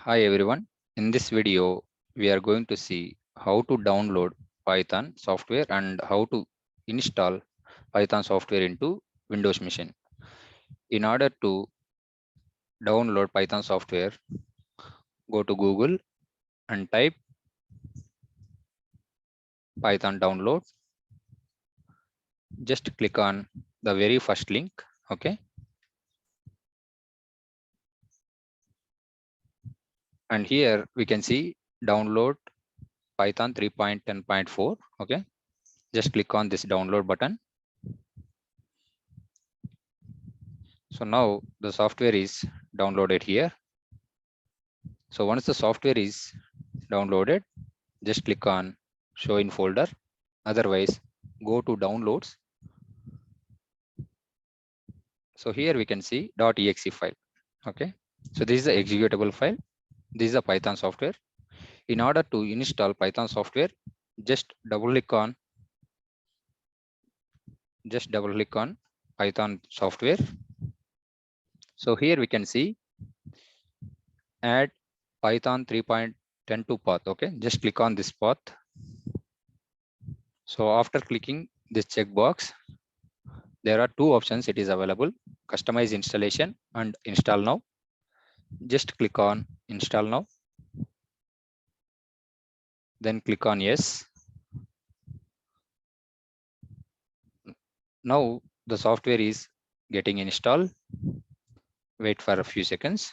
Hi everyone. In this video, we are going to see how to download Python software and how to install Python software into Windows machine. In order to download Python software, go to Google and type Python download. Just click on the very first link. Okay. And here we can see download Python 3.10.4. Okay. Just click on this download button. So now the software is downloaded here. So once the software is downloaded, just click on show in folder. Otherwise, go to downloads. So here we can see .exe file. Okay. So this is the executable file. This is a Python software. In order to install Python software, just double click on Python software. So here we can see add Python 3.10 path. Okay. Just click on this path. So after clicking this checkbox, there are two options it is available: customize installation and install now. Just click on install now, then click on yes. Now the software is getting installed. Wait for a few seconds.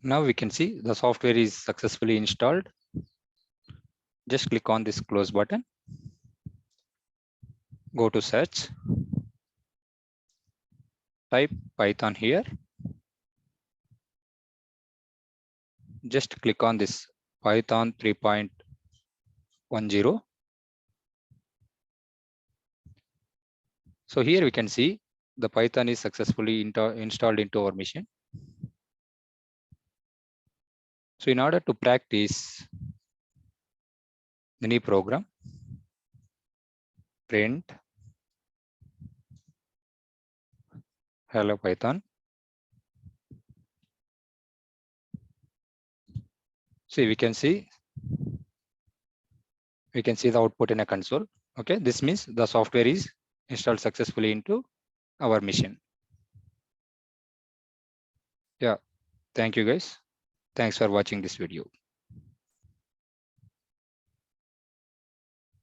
Now we can see the software is successfully installed. Just click on this close button. Go to search. Type Python here. Just click on this Python 3.10. So here we can see the Python is successfully installed into our machine. So in order to practice the new program, print hello Python. See, we can see the output in a console. Okay, this means the software is installed successfully into our machine. Yeah, thank you guys. Thanks for watching this video.